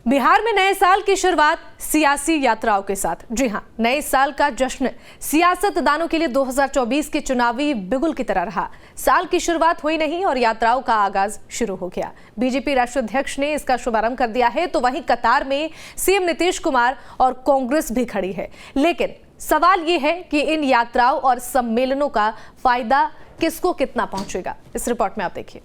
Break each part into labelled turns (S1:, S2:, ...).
S1: बिहार में नए साल की शुरुआत सियासी यात्राओं के साथ। जी हां, नए साल का जश्न सियासतदानों के लिए 2024 के चुनावी बिगुल की तरह रहा। साल की शुरुआत हुई नहीं और यात्राओं का आगाज शुरू हो गया। बीजेपी राष्ट्रीय अध्यक्ष ने इसका शुभारंभ कर दिया है, तो वहीं कतार में सीएम नीतीश कुमार और कांग्रेस भी खड़ी है। लेकिन सवाल यह है कि इन यात्राओं और सम्मेलनों का फायदा किसको कितना पहुंचेगा। इस रिपोर्ट में आप देखिए।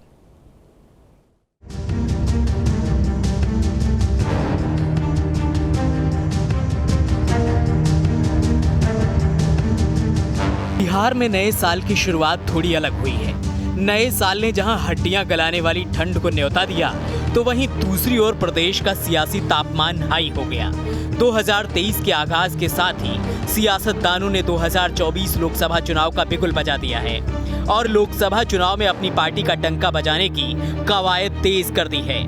S2: बिहार में नए साल की शुरुआत थोड़ी अलग हुई है। नए साल ने जहां हड्डियां गलाने वाली ठंड को न्योता दिया, तो वहीं दूसरी ओर प्रदेश का सियासी तापमान हाई हो गया। 2023 के आगाज के साथ ही सियासतदानों ने 2024 लोकसभा चुनाव का बिगुल बजा दिया है और लोकसभा चुनाव में अपनी पार्टी का डंका बजाने की कवायद तेज कर दी है।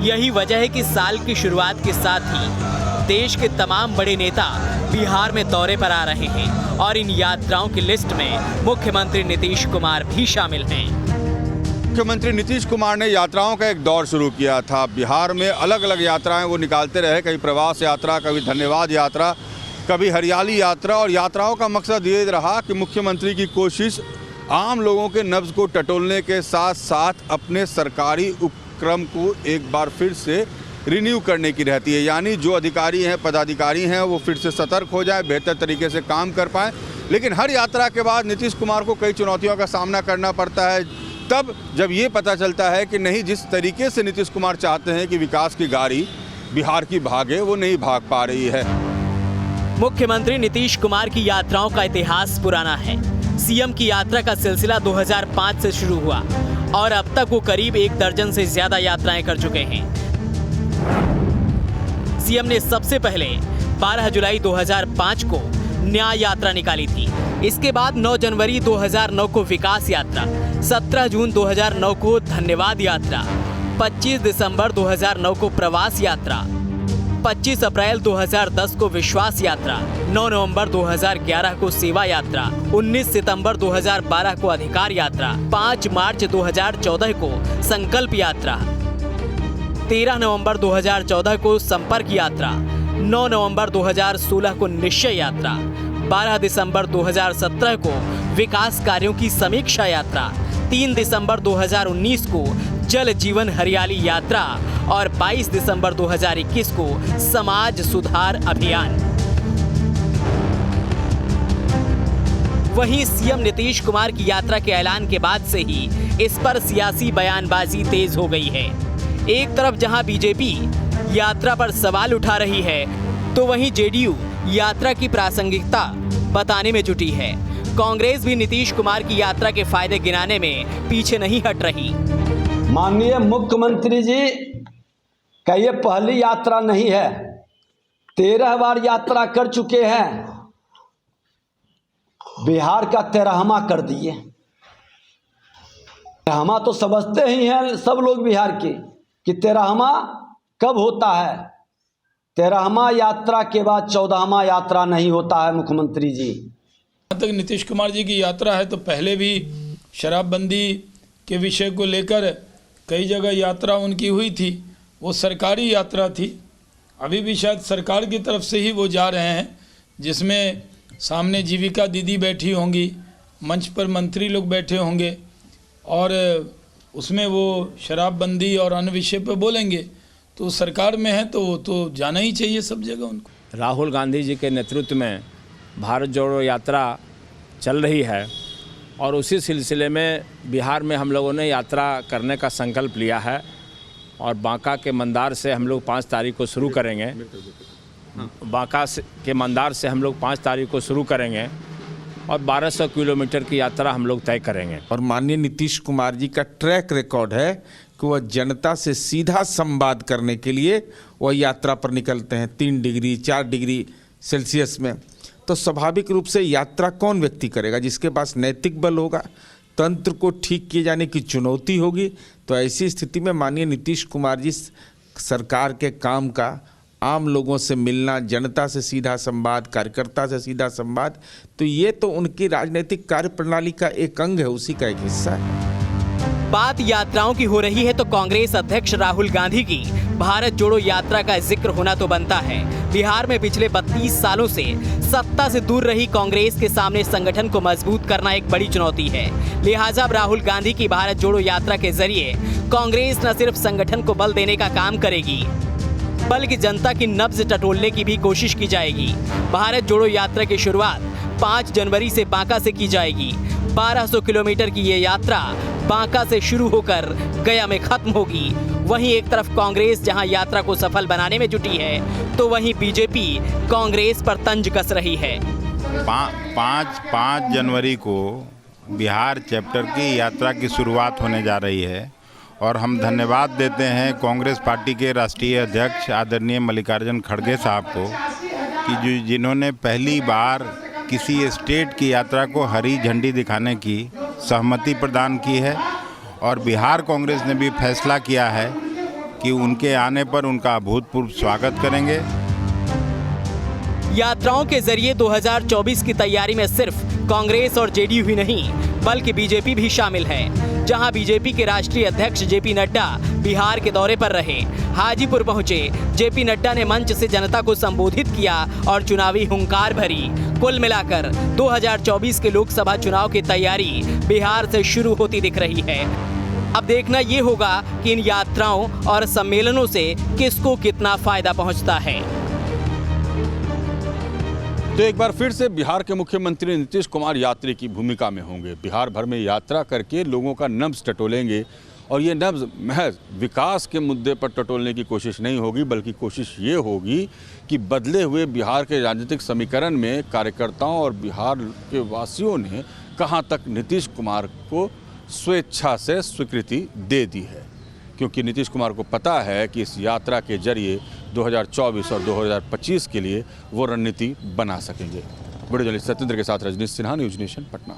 S2: यही वजह है कि साल की शुरुआत के साथ ही देश के तमाम बड़े नेता बिहार में दौरे पर आ रहे हैं और इन यात्राओं की लिस्ट में मुख्यमंत्री नीतीश कुमार भी शामिल हैं।
S3: मुख्यमंत्री नीतीश कुमार ने यात्राओं का एक दौर शुरू किया था। बिहार में अलग अलग यात्राएं वो निकालते रहे, कभी प्रवास यात्रा, कभी धन्यवाद यात्रा, कभी हरियाली यात्रा। और यात्राओं का मकसद ये रहा कि मुख्यमंत्री की कोशिश आम लोगों के नब्ज को टटोलने के साथ साथ अपने सरकारी उपक्रम को एक बार फिर से रिन्यू करने की रहती है। यानी जो अधिकारी हैं, पदाधिकारी हैं, वो फिर से सतर्क हो जाए, बेहतर तरीके से काम कर पाएँ। लेकिन हर यात्रा के बाद नीतीश कुमार को कई चुनौतियों का सामना करना पड़ता है, तब जब ये पता चलता है कि नहीं, जिस तरीके से नीतीश कुमार चाहते हैं कि विकास की गाड़ी बिहार की भागे, वो नहीं भाग पा रही है।
S2: मुख्यमंत्री नीतीश कुमार की यात्राओं का इतिहास पुराना है। सीएम की यात्रा का सिलसिला 2005 से शुरू हुआ और अब तक वो करीब 1 दर्जन से ज्यादा यात्राएं कर चुके हैं। सीएम ने सबसे पहले 12 जुलाई 2005 को न्याय यात्रा निकाली थी। इसके बाद 9 जनवरी 2009 को विकास यात्रा, 17 जून 2009 को धन्यवाद यात्रा, 25 दिसंबर 2009 को प्रवास यात्रा, 25 अप्रैल 2010 को विश्वास यात्रा, 9 नवंबर 2011 को सेवा यात्रा, 19 सितंबर 2012 को अधिकार यात्रा, 5 मार्च 2014 को संकल्प यात्रा, 13 नवंबर 2014 को संपर्क यात्रा, 9 नवंबर 2016 को निश्चय यात्रा, 12 दिसंबर 2017 को विकास कार्यों की समीक्षा यात्रा, 3 दिसंबर 2019 को जल जीवन हरियाली यात्रा और 22 दिसंबर 2021 को समाज सुधार अभियान। वहीं सीएम नीतीश कुमार की यात्रा के ऐलान के बाद से ही इस पर सियासी बयानबाजी तेज हो गई है। एक तरफ जहां बीजेपी यात्रा पर सवाल उठा रही है, तो वहीं जेडीयू यात्रा की प्रासंगिकता बताने में जुटी है। कांग्रेस भी नीतीश कुमार की यात्रा के फायदे गिनाने में पीछे नहीं हट रही।
S4: माननीय मुख्यमंत्री जी का ये पहली यात्रा नहीं है, 13 बार यात्रा कर चुके हैं। बिहार का 13वां कर दिए। 13वां तो समझते ही हैं सब लोग बिहार के कि 13वां कब होता है। 13वां यात्रा के बाद 14वां यात्रा नहीं होता है मुख्यमंत्री जी।
S5: जहाँ तक नीतीश कुमार जी की यात्रा है, तो पहले भी शराबबंदी के विषय को लेकर कई जगह यात्रा उनकी हुई थी। वो सरकारी यात्रा थी। अभी भी शायद सरकार की तरफ से ही वो जा रहे हैं, जिसमें सामने जीविका दीदी बैठी होंगी, मंच पर मंत्री लोग बैठे होंगे और उसमें वो शराबबंदी और अन्य विषय पर बोलेंगे। तो सरकार में है तो वो तो जाना ही चाहिए सब जगह उनको।
S6: राहुल गांधी जी के नेतृत्व में भारत जोड़ो यात्रा चल रही है और उसी सिलसिले में बिहार में हम लोगों ने यात्रा करने का संकल्प लिया है और बांका के मंदार से हम लोग 5 तारीख को शुरू करेंगे। बांका के मंदार से हम लोग 5 तारीख को शुरू करेंगे और 1200 किलोमीटर की यात्रा हम लोग तय करेंगे।
S7: और माननीय नीतीश कुमार जी का ट्रैक रिकॉर्ड है कि वह जनता से सीधा संवाद करने के लिए वह यात्रा पर निकलते हैं 3 डिग्री 4 डिग्री सेल्सियस में। तो स्वाभाविक रूप से यात्रा कौन व्यक्ति करेगा? जिसके पास नैतिक बल होगा, तंत्र को ठीक किए जाने की चुनौती होगी। तो ऐसी स्थिति में माननीय नीतीश कुमार जी सरकार के काम का, आम लोगों से मिलना, जनता से सीधा संवाद, कार्यकर्ता से सीधा संवाद, तो ये तो उनकी राजनीतिक कार्यप्रणाली का एक अंग है, उसी का एक हिस्सा है।
S2: बात यात्राओं की हो रही है तो कांग्रेस अध्यक्ष राहुल गांधी की भारत जोड़ो यात्रा का जिक्र होना तो बनता है। बिहार में पिछले 32 सालों से सत्ता से दूर रही कांग्रेस के सामने संगठन को मजबूत करना एक बड़ी चुनौती है। लिहाजा अब राहुल गांधी की भारत जोड़ो यात्रा के जरिए कांग्रेस न सिर्फ संगठन को बल देने का काम करेगी, बल्कि जनता की नब्ज टटोलने की भी कोशिश की जाएगी। भारत जोड़ो यात्रा की शुरुआत 5 जनवरी से बांका से की जाएगी। 1200 किलोमीटर की ये यात्रा बांका से शुरू होकर गया में खत्म होगी। वहीं एक तरफ कांग्रेस जहां यात्रा को सफल बनाने में जुटी है, तो वहीं बीजेपी कांग्रेस पर तंज कस रही है।
S8: 5 जनवरी को बिहार चैप्टर की यात्रा की शुरुआत होने जा रही है और हम धन्यवाद देते हैं कांग्रेस पार्टी के राष्ट्रीय अध्यक्ष आदरणीय मल्लिकार्जुन खड़गे साहब को कि जिन्होंने पहली बार किसी स्टेट की यात्रा को हरी झंडी दिखाने की सहमति प्रदान की है और बिहार कांग्रेस ने भी फैसला किया है कि उनके आने पर उनका अभूतपूर्व स्वागत करेंगे।
S2: यात्राओं के जरिए 2024 की तैयारी में सिर्फ कांग्रेस और जेडीयू ही नहीं, बल्कि बीजेपी भी शामिल है। जहां बीजेपी के राष्ट्रीय अध्यक्ष जेपी नड्डा बिहार के दौरे पर रहे, हाजीपुर पहुंचे। जेपी नड्डा ने मंच से जनता को संबोधित किया और चुनावी हुंकार भरी। कुल मिलाकर 2024 के लोकसभा चुनाव की तैयारी बिहार से शुरू होती दिख रही है। अब देखना ये होगा कि इन यात्राओं और सम्मेलनों से किसको कितना फायदा पहुंचता है।
S3: तो एक बार फिर से बिहार के मुख्यमंत्री नीतीश कुमार यात्री की भूमिका में होंगे। बिहार भर में यात्रा करके लोगों का नब्ज टटोलेंगे और ये नब्ज महज विकास के मुद्दे पर टटोलने की कोशिश नहीं होगी, बल्कि कोशिश ये होगी कि बदले हुए बिहार के राजनीतिक समीकरण में कार्यकर्ताओं और बिहार के वासियों ने कहां तक नीतीश कुमार को स्वेच्छा से स्वीकृति दे दी है, क्योंकि नीतीश कुमार को पता है कि इस यात्रा के जरिए 2024 और 2025 के लिए वो रणनीति बना सकेंगे। वीडियो जर्नलिस्ट सत्येंद्र के साथ रजनीश सिन्हा, न्यूज़ नेशन, पटना।